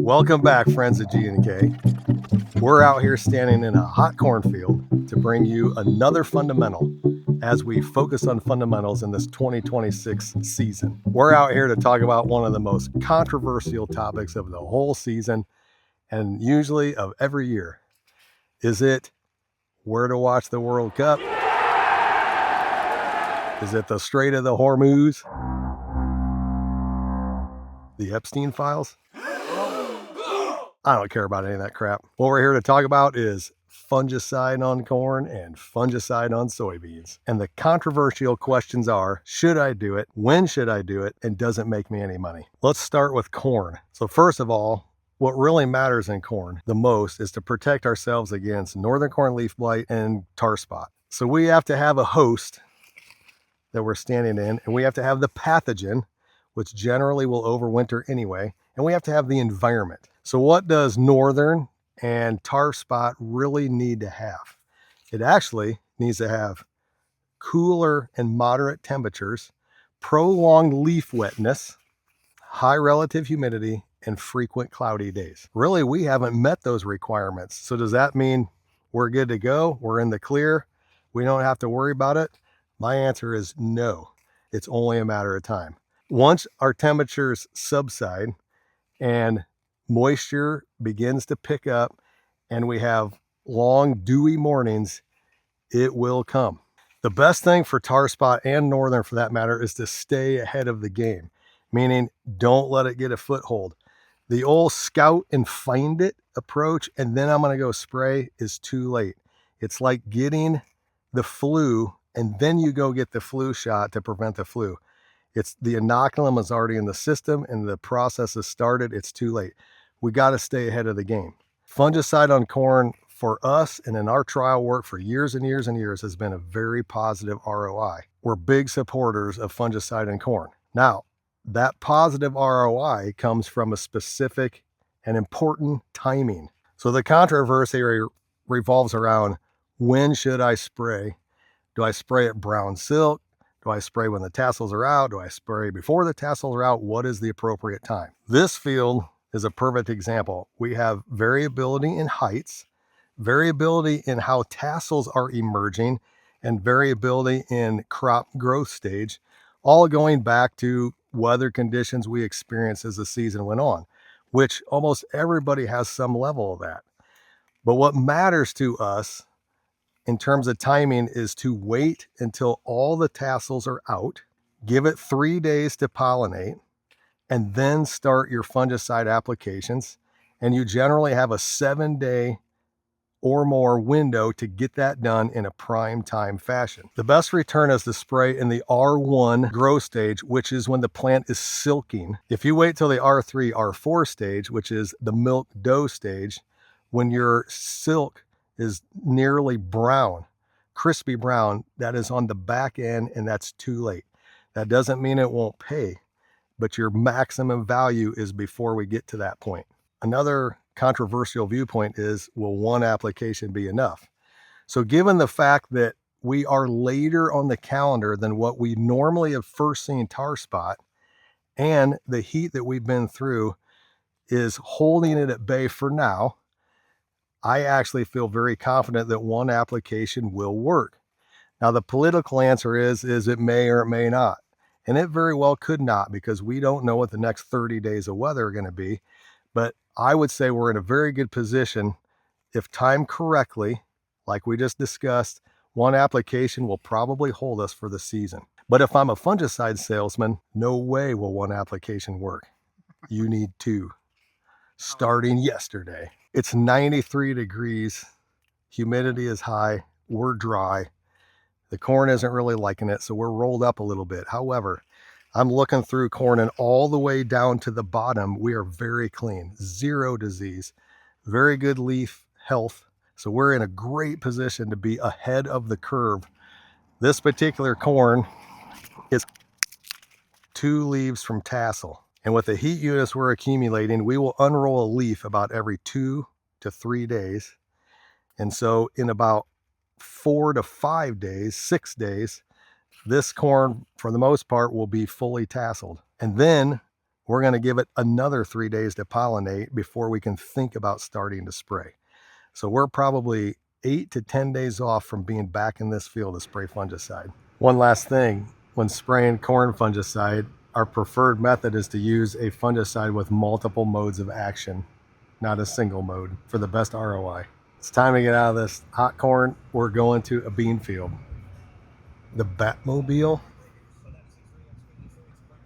Welcome back, friends of G&K. We're out here standing in a hot cornfield to bring you another fundamental as we focus on fundamentals in this 2026 season. We're out here to talk about one of the most controversial topics of the whole season and usually of every year. Is it where to watch the World Cup? Is it the Strait of the Hormuz? The Epstein files? I don't care about any of that crap. What we're here to talk about is fungicide on corn and fungicide on soybeans. And the controversial questions are, should I do it? When should I do it? And does it make me any money? Let's start with corn. So first of all, what really matters in corn the most is to protect ourselves against northern corn leaf blight and tar spot. So we have to have a host that we're standing in, and we have to have the pathogen, which generally will overwinter anyway, and we have to have the environment. So what does northern and tar spot really need to have? It actually needs to have cooler and moderate temperatures, prolonged leaf wetness, high relative humidity, and frequent cloudy days. Really, we haven't met those requirements. So does that mean we're good to go? We're in the clear? We don't have to worry about it? My answer is no. It's only a matter of time. Once our temperatures subside and moisture begins to pick up and we have long dewy mornings, it will come. The best thing for tar spot and northern for that matter is to stay ahead of the game, meaning don't let it get a foothold. The old scout and find it approach and then I'm going to go spray is too late. It's like getting the flu and then you go get the flu shot to prevent the flu. It's the inoculum is already in the system and the process has started. It's too late. We got to stay ahead of the game. Fungicide on corn for us and in our trial work for years and years and years has been a very positive ROI. We're big supporters of fungicide in corn. Now, that positive ROI comes from a specific and important timing. So the controversy revolves around when should I spray? Do I spray at brown silk? Do I spray when the tassels are out? Do I spray before the tassels are out? What is the appropriate time? This field is a perfect example. We have variability in heights, variability in how tassels are emerging, and variability in crop growth stage, all going back to weather conditions we experienced as the season went on, which almost everybody has some level of that. But what matters to us in terms of timing is to wait until all the tassels are out, give it 3 days to pollinate, and then start your fungicide applications. And you generally have a 7-day or more window to get that done in a prime time fashion. The best return is to spray in the R1 growth stage, which is when the plant is silking. If you wait till the R3, R4 stage, which is the milk dough stage, when your silk is nearly brown, crispy brown, that is on the back end and that's too late. That doesn't mean it won't pay, but your maximum value is before we get to that point. Another controversial viewpoint is, will one application be enough? So given the fact that we are later on the calendar than what we normally have first seen tar spot, and the heat that we've been through is holding it at bay for now, I actually feel very confident that one application will work. Now, the political answer is it may or it may not. And it very well could not, because we don't know what the next 30 days of weather are going to be. But I would say we're in a very good position if timed correctly, like we just discussed. One application will probably hold us for the season. But if I'm a fungicide salesman, no way will one application work. You need two, starting yesterday. It's 93 degrees, humidity is high, we're dry. The corn isn't really liking it, so we're rolled up a little bit. However, I'm looking through corn and all the way down to the bottom, we are very clean, zero disease, very good leaf health. So we're in a great position to be ahead of the curve. This particular corn is 2 leaves from tassel. And with the heat units we're accumulating, we will unroll a leaf about every 2 to 3 days. And so in about 4 to 5 days, 6 days, this corn, for the most part, will be fully tasseled. And then we're going to give it another 3 days to pollinate before we can think about starting to spray. So we're probably 8 to 10 days off from being back in this field to spray fungicide. One last thing, when spraying corn fungicide, our preferred method is to use a fungicide with multiple modes of action, not a single mode, for the best ROI. It's time to get out of this hot corn. We're going to a bean field. The Batmobile.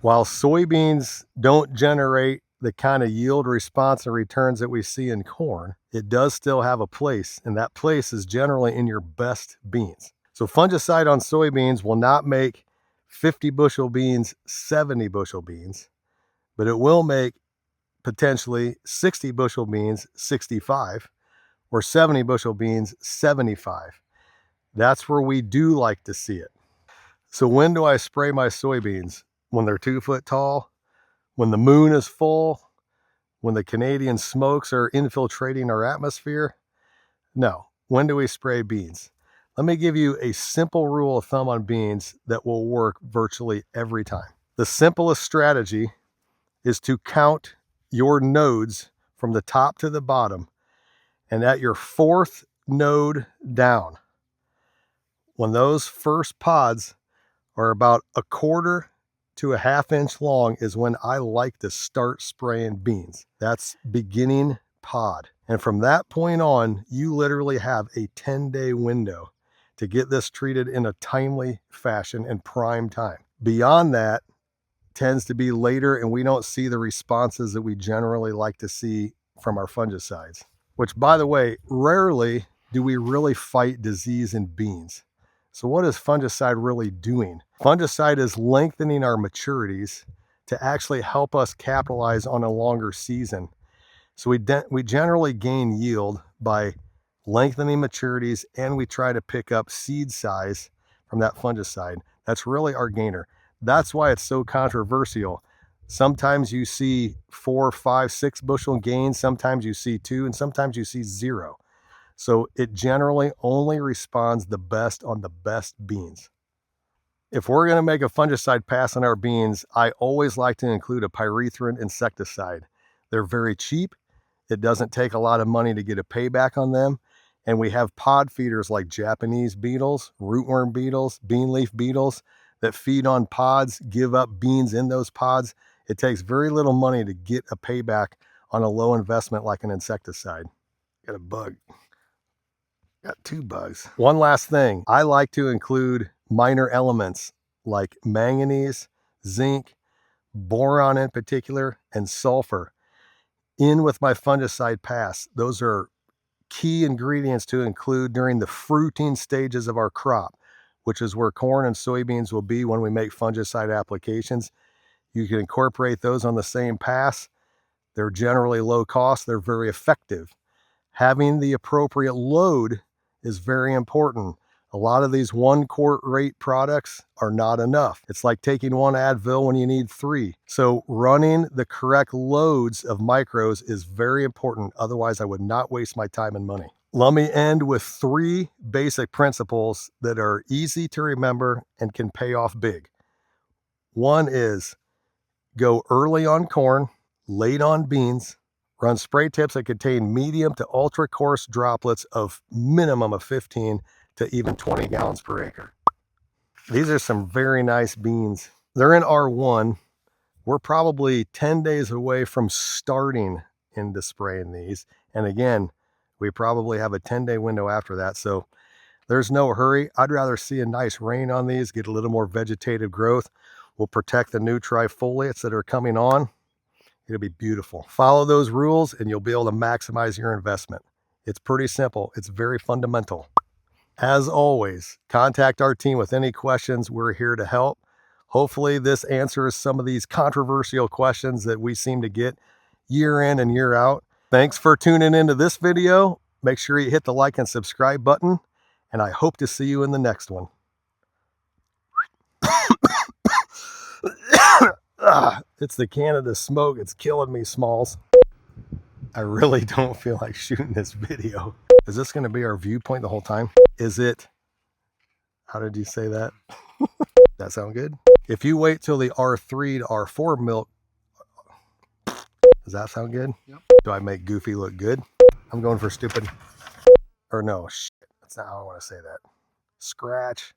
While soybeans don't generate the kind of yield response and returns that we see in corn, it does still have a place, and that place is generally in your best beans. So fungicide on soybeans will not make 50 bushel beans 70 bushel beans, but it will make potentially 60 bushel beans 65 or 70 bushel beans 75. That's where we do like to see it. So when do I spray my soybeans? When they're 2 foot tall, when the moon is full, when the Canadian smokes are infiltrating our atmosphere? No. When do we spray beans? Let me give you a simple rule of thumb on beans that will work virtually every time. The simplest strategy is to count your nodes from the top to the bottom, and at your 4th node down, when those first pods are about 1/4 to a 1/2 inch long, is when I like to start spraying beans. That's beginning pod. And from that point on, you literally have a 10-day window to get this treated in a timely fashion and prime time. Beyond that tends to be later, and we don't see the responses that we generally like to see from our fungicides. Which, by the way, rarely do we really fight disease in beans. So what is fungicide really doing? Fungicide is lengthening our maturities to actually help us capitalize on a longer season. So we generally gain yield by lengthening maturities, and we try to pick up seed size from that fungicide. That's really our gainer. That's why it's so controversial. Sometimes you see 4, 5, 6 bushel gains, sometimes you see 2, and sometimes you see 0. So it generally only responds the best on the best beans. If we're going to make a fungicide pass on our beans, I always like to include a pyrethrin insecticide. They're very cheap. It doesn't take a lot of money to get a payback on them. And we have pod feeders like Japanese beetles, rootworm beetles, bean leaf beetles that feed on pods, give up beans in those pods. It takes very little money to get a payback on a low investment like an insecticide. Got a bug. Got 2 bugs. One last thing, I like to include minor elements like manganese, zinc, boron in particular, and sulfur in with my fungicide pass. Those are key ingredients to include during the fruiting stages of our crop, which is where corn and soybeans will be when we make fungicide applications. You can incorporate those on the same pass. They're generally low cost. They're very effective. Having the appropriate load is very important. A lot of these 1 quart rate products are not enough. It's like taking 1 Advil when you need 3. So running the correct loads of micros is very important. Otherwise, I would not waste my time and money. Let me end with 3 basic principles that are easy to remember and can pay off big. One is go early on corn, late on beans. Run spray tips that contain medium to ultra coarse droplets of minimum of 15 to even 20 gallons per acre. These are some very nice beans. They're in R1. We're probably 10 days away from starting into spraying these. And again, we probably have a 10-day window after that. So there's no hurry. I'd rather see a nice rain on these, get a little more vegetative growth. We'll protect the new trifoliates that are coming on. It'll be beautiful. Follow those rules and you'll be able to maximize your investment. It's pretty simple. It's very fundamental. As always, contact our team with any questions. We're here to help. Hopefully this answers some of these controversial questions that we seem to get year in and year out. Thanks for tuning into this video. Make sure you hit the like and subscribe button, and I hope to see you in the next one. It's the Canada smoke. It's killing me, Smalls. I really don't feel like shooting this video. Is this going to be our viewpoint the whole time? Is it? How did you say that? That sound good? If you wait till the R3 to R4 milk, Does that sound good? Yep. Do I make Goofy look good? I'm going for stupid. Or no, shit. That's not how I want to say that. Scratch.